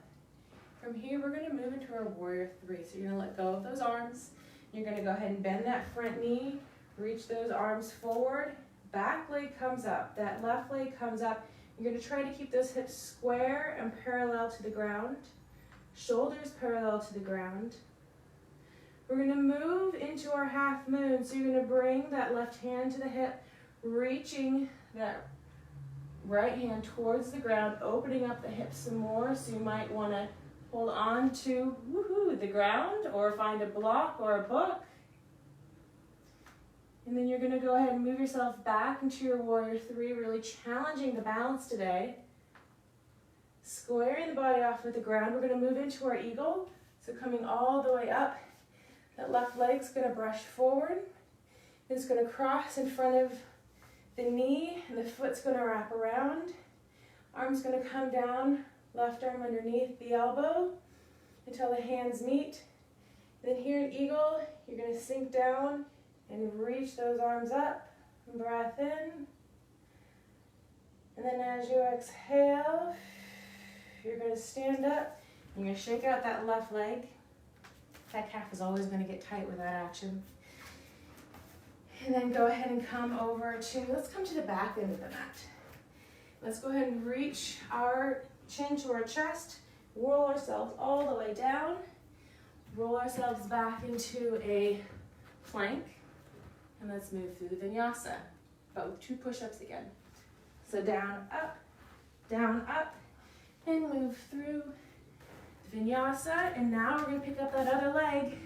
Speaker 1: From here, we're going to move into our warrior three. So you're going to let go of those arms. You're going to go ahead and bend that front knee. Reach those arms forward. Back leg comes up. That left leg comes up. You're going to try to keep those hips square and parallel to the ground. Shoulders parallel to the ground. We're going to move into our half moon. So you're going to bring that left hand to the hip, reaching that right hand towards the ground, opening up the hips some more. So you might want to hold on to the ground or find a block or a book. And then you're going to go ahead and move yourself back into your warrior three, really challenging the balance today. Squaring the body off with the ground. We're going to move into our eagle. So coming all the way up. That left leg's going to brush forward. It's going to cross in front of the knee, and the foot's going to wrap around. Arm's going to come down, left arm underneath the elbow until the hands meet. And then here in eagle, you're going to sink down and reach those arms up. Breath in. And then as you exhale, you're going to stand up. You're going to shake out that left leg. That calf is always going to get tight with that action. And then go ahead and come over to, let's come to the back end of the mat. Let's go ahead and reach our chin to our chest, roll ourselves all the way down, roll ourselves back into a plank, and let's move through the vinyasa, but with 2 push-ups again. So down, up, and move through the vinyasa, and now we're going to pick up that other leg,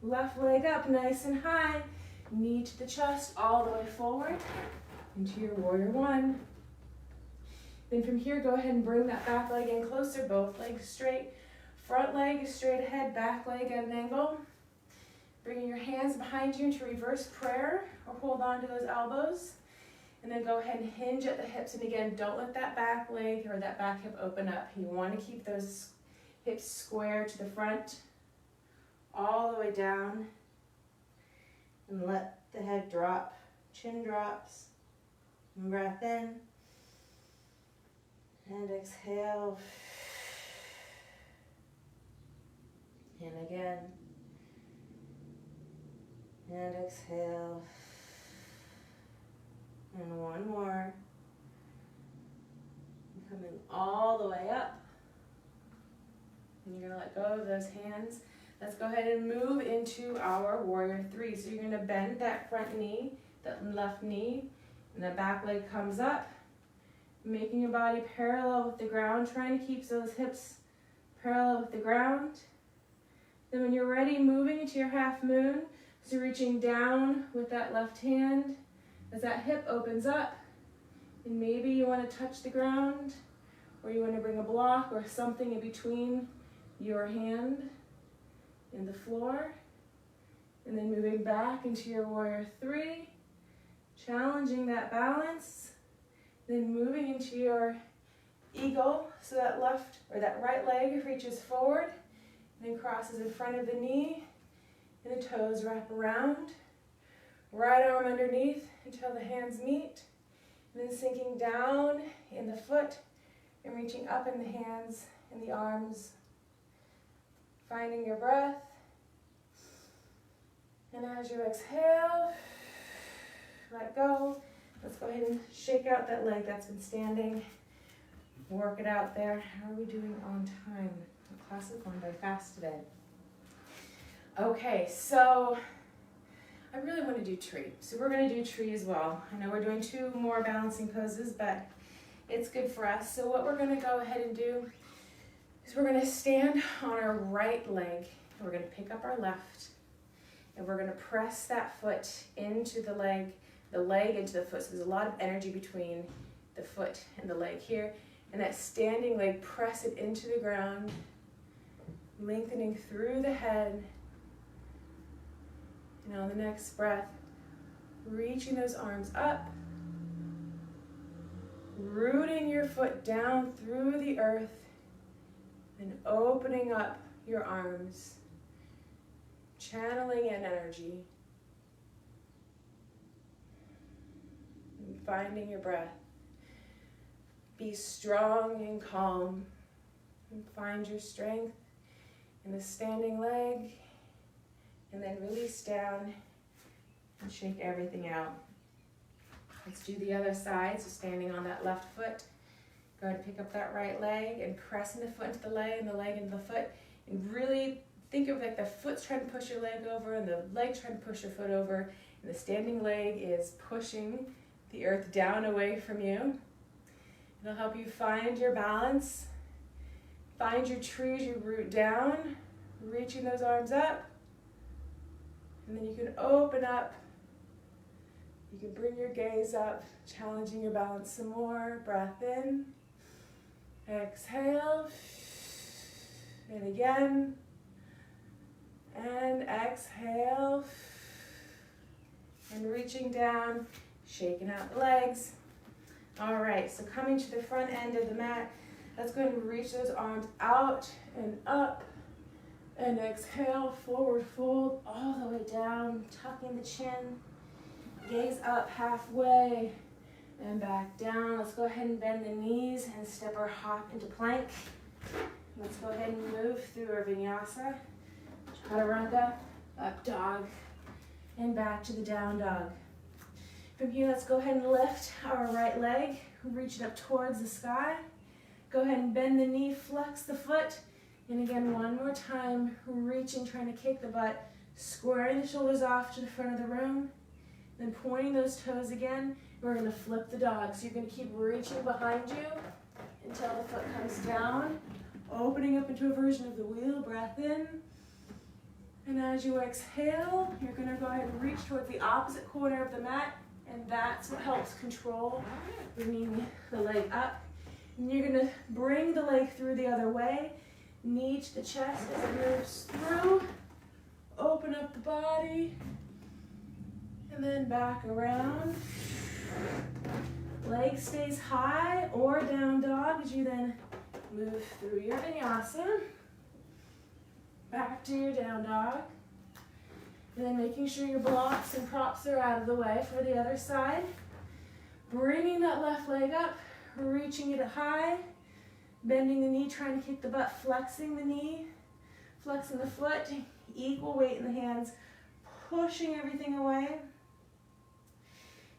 Speaker 1: left leg up nice and high, knee to the chest all the way forward into your warrior one. Then from here, go ahead and bring that back leg in closer, both legs straight. Front leg is straight ahead, back leg at an angle. Bringing your hands behind you into reverse prayer, or hold on to those elbows. And then go ahead and hinge at the hips. And again, don't let that back leg or that back hip open up. You want to keep those hips square to the front, all the way down. And let the head drop, chin drops. And breath in. And exhale. And again. And exhale. And one more. Coming all the way up. And you're going to let go of those hands. Let's go ahead and move into our warrior three. So you're going to bend that front knee, that left knee, and the back leg comes up. Making your body parallel with the ground, trying to keep those hips parallel with the ground. Then when you're ready, moving into your half moon. So reaching down with that left hand as that hip opens up. And maybe you want to touch the ground, or you want to bring a block or something in between your hand and the floor. And then moving back into your warrior three, challenging that balance. Then moving into your eagle, so that left or that right leg reaches forward, and then crosses in front of the knee, and the toes wrap around. Right arm underneath until the hands meet, and then sinking down in the foot and reaching up in the hands and the arms. Finding your breath. And as you exhale, let go. Let's go ahead and shake out that leg that's been standing. Work it out there. How are we doing on time? The class is going very fast today. Okay, so I really want to do tree. So we're going to do tree as well. I know we're doing 2 more balancing poses, but it's good for us. So what we're going to go ahead and do is we're going to stand on our right leg. We're going to pick up our left, and we're going to press that foot into the leg into the foot. So there's a lot of energy between the foot and the leg here. And that standing leg, press it into the ground, lengthening through the head. And on the next breath, reaching those arms up, rooting your foot down through the earth, and opening up your arms, channeling in energy. Finding your breath. Be strong and calm. And find your strength in the standing leg. And then release down and shake everything out. Let's do the other side. So standing on that left foot, go ahead and pick up that right leg and pressing the foot into the leg and the leg into the foot. And really think of like the foot's trying to push your leg over and the leg's trying to push your foot over. And the standing leg is pushing the earth down away from you. It'll help you find your balance, find your tree as you root down, reaching those arms up. And then you can open up. You can bring your gaze up, challenging your balance some more. Breath in. Exhale. And again. And exhale. And reaching down, shaking out the legs. All right, so coming to the front end of the mat, let's go ahead and reach those arms out and up. And exhale, forward fold all the way down, tucking the chin. Gaze up halfway and back down. Let's go ahead and bend the knees and step or hop into plank. Let's go ahead and move through our vinyasa. Chaturanga, up dog, and back to the down dog. From here, let's go ahead and lift our right leg, reach it up towards the sky. Go ahead and bend the knee, flex the foot. And again, one more time, reaching, trying to kick the butt, squaring the shoulders off to the front of the room. Then pointing those toes again, we're going to flip the dog. So you're going to keep reaching behind you until the foot comes down, opening up into a version of the wheel, breath in. And as you exhale, you're going to go ahead and reach towards the opposite corner of the mat, and that's what helps control bringing the leg up. And you're going to bring the leg through the other way, knee to the chest as it moves through, open up the body, and then back around. Leg stays high or down dog as you then move through your vinyasa. Back to your down dog. And then making sure your blocks and props are out of the way for the other side. Bringing that left leg up, reaching it high, bending the knee, trying to kick the butt, flexing the knee, flexing the foot, equal weight in the hands, pushing everything away.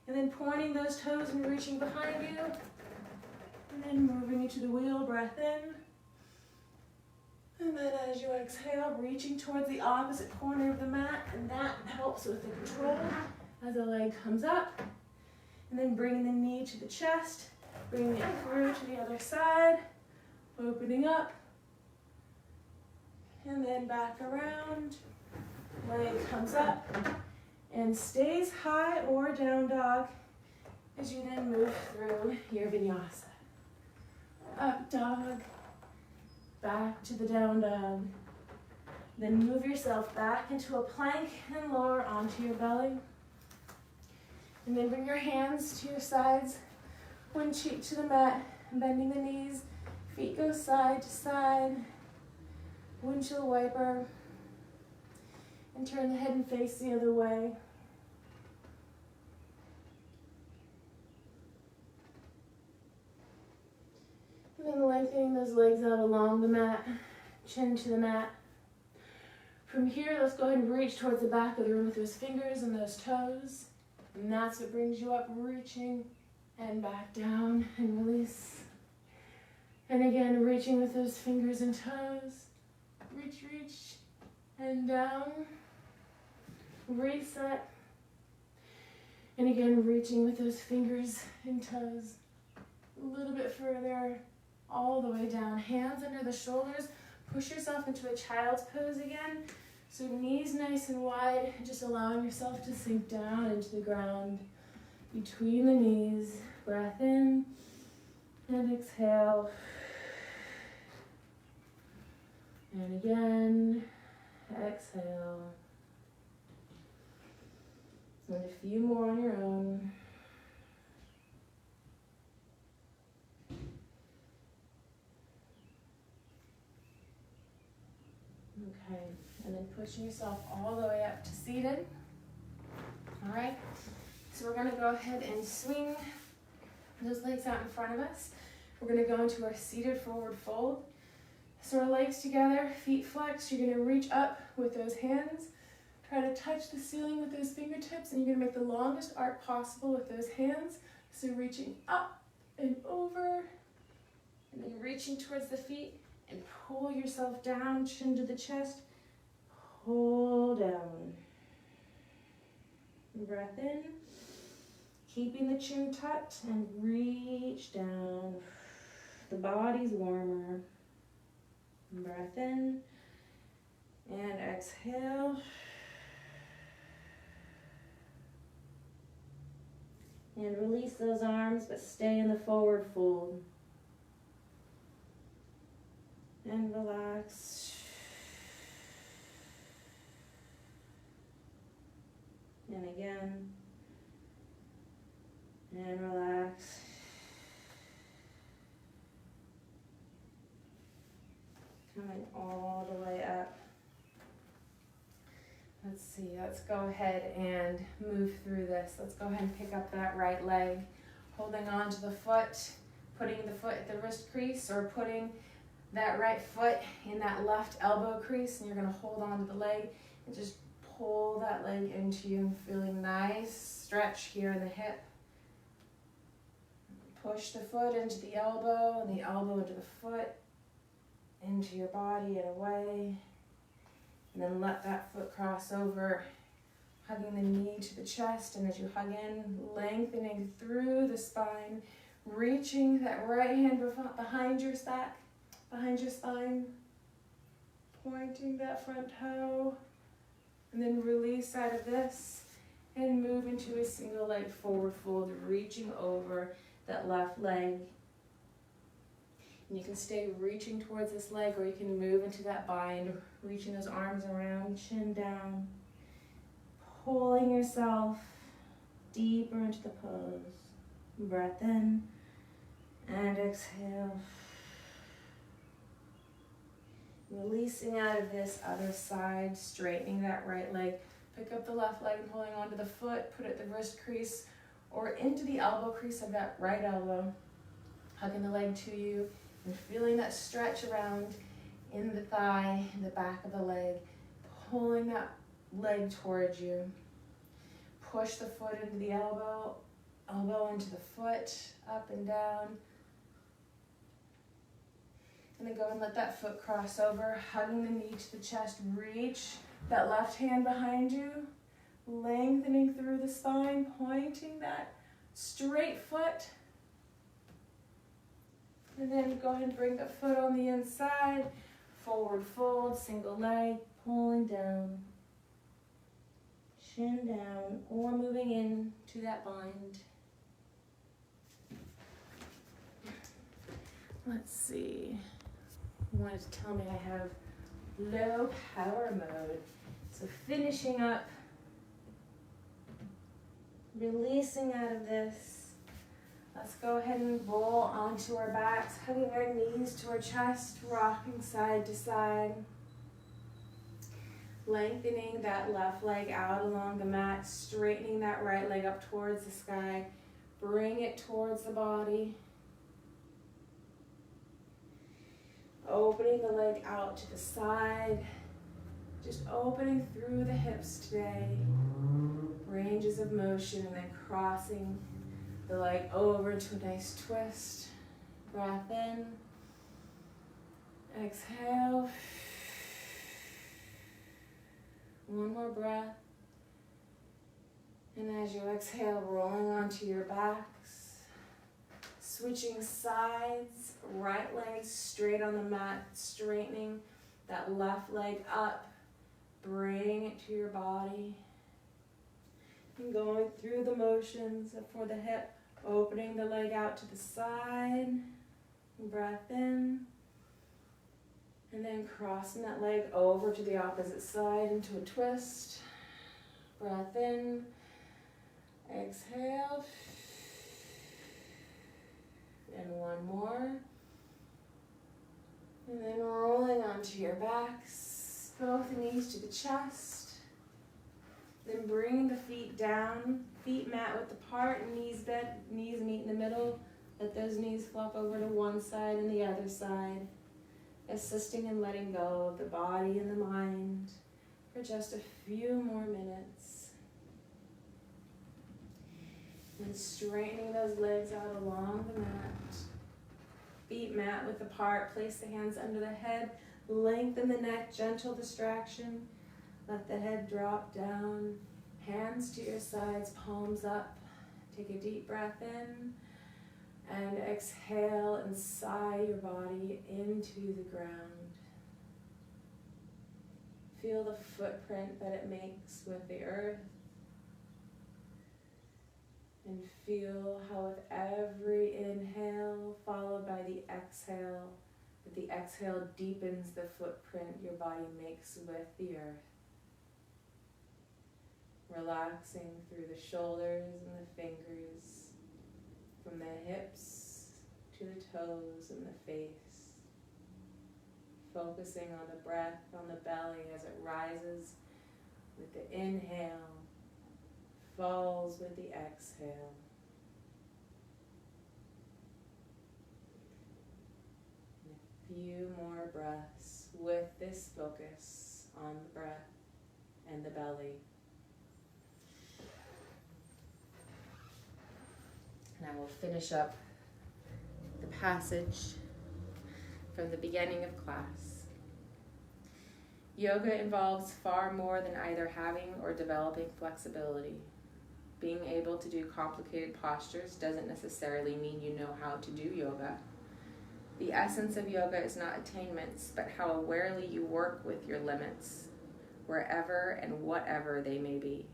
Speaker 1: And then pointing those toes and reaching behind you. And then moving into the wheel, breath in. And then as you exhale, reaching towards the opposite corner of the mat. And that helps with the control as the leg comes up. And then bringing the knee to the chest, bringing it through to the other side, opening up. And then back around, leg comes up. And stays high or down dog as you then move through your vinyasa. Up dog, back to the down dog. Then move yourself back into a plank and lower onto your belly. And then bring your hands to your sides, one cheek to the mat, bending the knees, feet go side to side, windshield wiper, and turn the head and face the other way. And then lengthening those legs out along the mat, chin to the mat. From here, let's go ahead and reach towards the back of the room with those fingers and those toes. And that's what brings you up, reaching and back down and release. And again, reaching with those fingers and toes. Reach, reach, and down. Reset. And again, reaching with those fingers and toes. A little bit further, all the way down. Hands under the shoulders. Push yourself into a child's pose again. So knees nice and wide, just allowing yourself to sink down into the ground between the knees. Breath in and exhale. And again, exhale. And a few more on your own. Okay, and then pushing yourself all the way up to seated. All right, so we're going to go ahead and swing those legs out in front of us. We're going to go into our seated forward fold. So our legs together, feet flexed. You're going to reach up with those hands, Try to touch the ceiling with those fingertips, and you're gonna make the longest arc possible with those hands. So reaching up and over, and then reaching towards the feet, and pull yourself down, chin to the chest, pull down. Breath in, keeping the chin tucked, and reach down. The body's warmer. Breath in, and exhale. And release those arms, but stay in the forward fold. And relax. And again. And relax. Coming all the way up. Let's see, let's go ahead and move through this. Let's go ahead and pick up that right leg, holding on to the foot, putting the foot at the wrist crease, or putting that right foot in that left elbow crease, and you're gonna hold on to the leg and just pull that leg into you, feeling nice stretch here in the hip. Push the foot into the elbow and the elbow into the foot, into your body and away. And then let that foot cross over, hugging the knee to the chest. And as you hug in, lengthening through the spine, reaching that right hand behind your back, behind your spine, pointing that front toe. And then release out of this and move into a single leg forward fold, reaching over that left leg. And you can stay reaching towards this leg, or you can move into that bind, reaching those arms around, chin down, pulling yourself deeper into the pose. Breath in and exhale. Releasing out of this other side, straightening that right leg. Pick up the left leg and holding onto the foot, put it at the wrist crease or into the elbow crease of that right elbow. Hugging the leg to you and feeling that stretch around in the thigh, in the back of the leg, pulling that leg towards you. Push the foot into the elbow, elbow into the foot, up and down. And then go and let that foot cross over, hugging the knee to the chest. Reach that left hand behind you, lengthening through the spine, pointing that straight foot. And then go ahead and bring the foot on the inside, forward fold, single leg, pulling down, chin down, or moving in to that bind. Let's see. You wanted to tell me I have low power mode. So finishing up, releasing out of this. Let's go ahead and roll onto our backs, hugging our knees to our chest, rocking side to side. Lengthening that left leg out along the mat, straightening that right leg up towards the sky. Bring it towards the body. Opening the leg out to the side. Just opening through the hips today. Ranges of motion, and then crossing the leg over into a nice twist. Breath in. Exhale. One more breath. And as you exhale, rolling onto your backs. Switching sides. Right leg straight on the mat, straightening that left leg up. Bring it to your body. And going through the motions for the hip, opening the leg out to the side. Breath in. And then crossing that leg over to the opposite side into a twist. Breath in. Exhale. And one more. And then rolling onto your backs, both knees to the chest. Then bringing the feet down, feet mat width apart, knees bent, knees meet in the middle. Let those knees flop over to one side and the other side. Assisting in letting go of the body and the mind. for just a few more minutes. And straightening those legs out along the mat. Feet mat width apart. Place the hands under the head. Lengthen the neck. Gentle distraction. Let the head drop down. Hands to your sides. Palms up. Take a deep breath in. And exhale and sigh your body into the ground. Feel the footprint that it makes with the earth. And feel how with every inhale, followed by the exhale, that the exhale deepens the footprint your body makes with the earth. Relaxing through the shoulders and the fingers, from the hips to the toes and the face. Focusing on the breath, on the belly as it rises with the inhale, falls with the exhale. And a few more breaths with this focus on the breath and the belly. And I will finish up the passage from the beginning of class. Yoga involves far more than either having or developing flexibility. Being able to do complicated postures doesn't necessarily mean you know how to do yoga. The essence of yoga is not attainments, but how awarely you work with your limits, wherever and whatever they may be.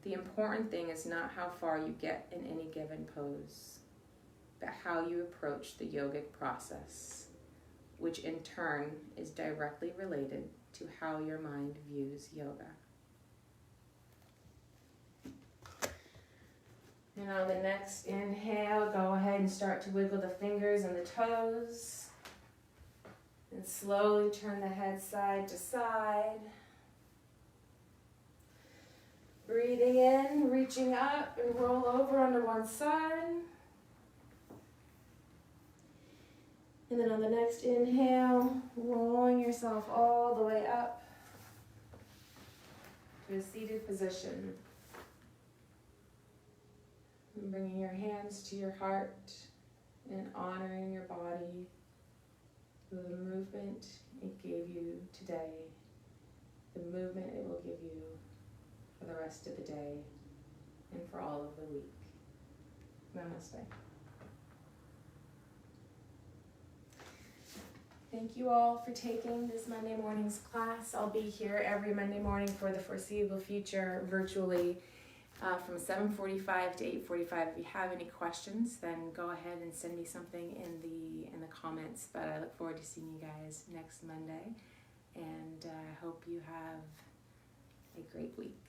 Speaker 1: The important thing is not how far you get in any given pose, but how you approach the yogic process, which in turn is directly related to how your mind views yoga. And on the next inhale, go ahead and start to wiggle the fingers and the toes. And slowly turn the head side to side. Breathing in, reaching up and roll over onto one side. And then on the next inhale, rolling yourself all the way up to a seated position. And bringing your hands to your heart and honoring your body for the movement it gave you today, the movement it will give you for the rest of the day and for all of the week. Namaste. Thank you all for taking this Monday morning's class. I'll be here every Monday morning for the foreseeable future virtually from 7:45 to 8:45. If you have any questions, then go ahead and send me something in the comments. But I look forward to seeing you guys next Monday, and I hope you have a great week.